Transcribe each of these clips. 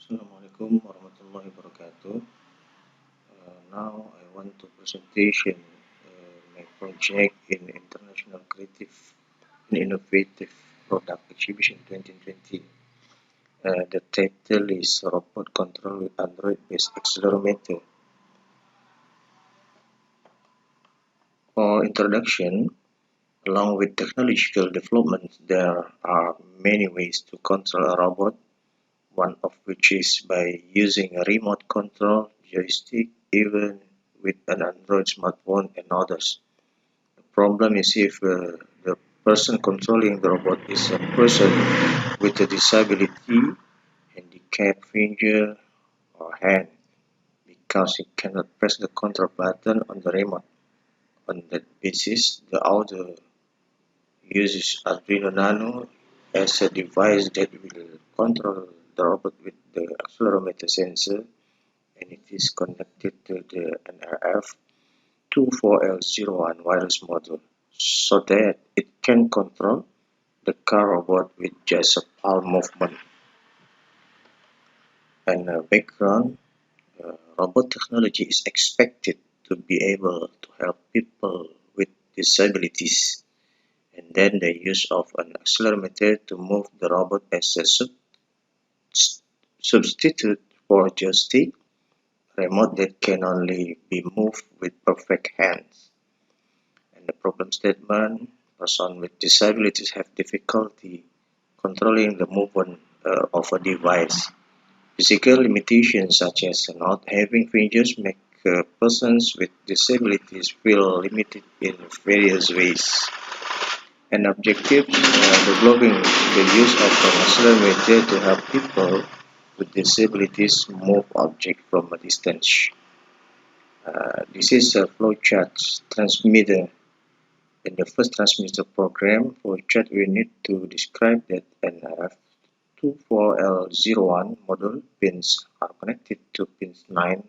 Assalamualaikum warahmatullahi wabarakatuh. Now I want to presentation my project in International Creative and Innovative Product Exhibition 2020. The title is Robot Control with Android-based Accelerometer. For introduction, along with technological development, there are many ways to control a robot. One of which is by using a remote control joystick, even with an Android smartphone and others. The problem is if the person controlling the robot is a person with a disability, handicapped finger or hand, because he cannot press the control button on the remote. On that basis, the author uses Arduino Nano as a device that will control the robot with the accelerometer sensor, and it is connected to the NRF24L01 wireless module so that it can control the car robot with just a palm movement. And background, robot technology is expected to be able to help people with disabilities, and then the use of an accelerometer to move the robot as a substitute for a joystick remote that can only be moved with perfect hands. And the problem statement, person with disabilities have difficulty controlling the movement of a device. Physical limitations such as not having fingers make persons with disabilities feel limited in various ways. An objective developing the use of an accelerometer to help people with disabilities move objects from a distance. This is a flowchart transmitter. In the first transmitter program flowchart, we need to describe that an NRF24L01 module pins are connected to pins 9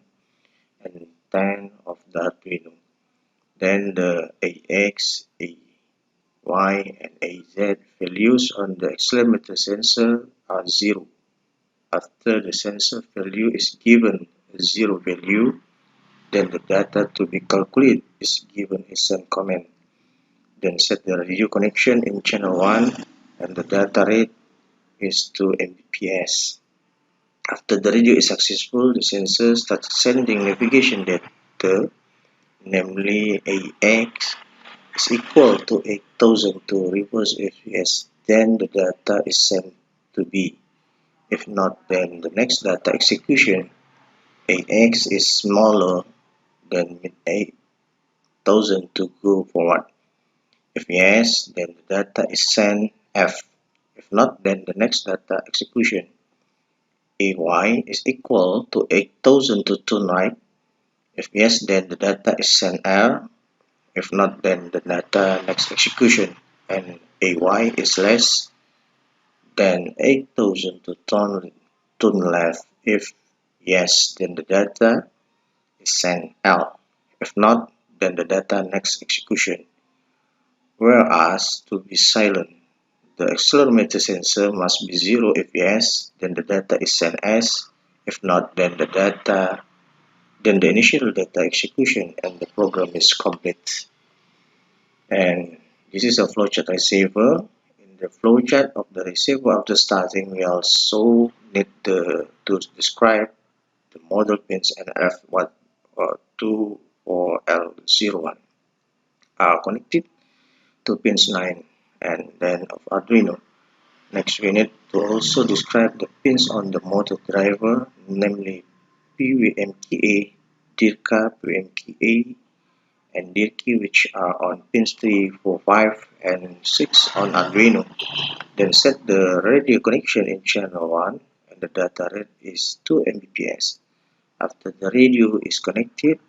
and 10 of the Arduino. Then the AX, AY, and AZ values on the accelerometer sensor are 0. After the sensor value is given a 0 value, then the data to be calculated is given a send command. Then set the radio connection in channel 1 and the data rate is 2 Mbps. After the radio is successful, the sensor starts sending navigation data, namely AX is equal to 8000 to reverse FPS. Then the data is sent to B. If not, then the next data execution, AX is smaller than 8000 to go forward. If yes, then the data is sent F. If not, then the next data execution, AY is equal to 8000 to turn right. If yes, then the data is sent R. If not, then the data next execution, and AY is less than 8000 to turn left. If yes, then the data is sent L. If not, then the data next execution. Whereas to be silent, the accelerometer sensor must be 0 if yes, then the data is sent S. If not, then the initial data execution and the program is complete. And this is a flowchart receiver. In the flowchart of the receiver after starting, we also need to describe the model pins NRF24L01 are connected to pins 9 and then of Arduino. Next, we need to also describe the pins on the motor driver, namely PWMKA, DIRCA, PWMKA, and DIRCA, which are on pins 3, 4, 5, and 6 on Arduino. Then set the radio connection in channel 1 and the data rate is 2 Mbps. After the radio is connected,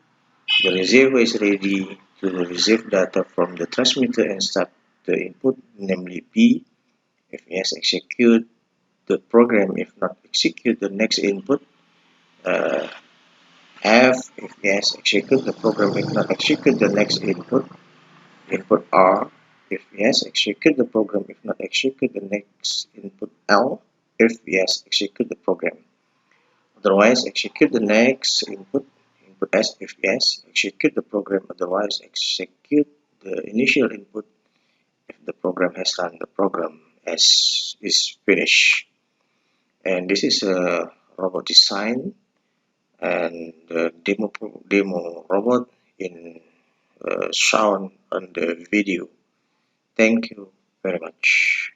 the receiver is ready to receive data from the transmitter and start the input, namely B. If yes, execute the program. If not, execute the next input. F. If yes, execute the program. If not, execute the next input. Input R. If yes, execute the program. If not, execute the next input L. If yes, execute the program. Otherwise, execute the next input as if yes, execute the program. Otherwise, execute the initial input if the program has run the program as is finished. And this is a robot design and the demo robot in shown on the video. Thank you very much.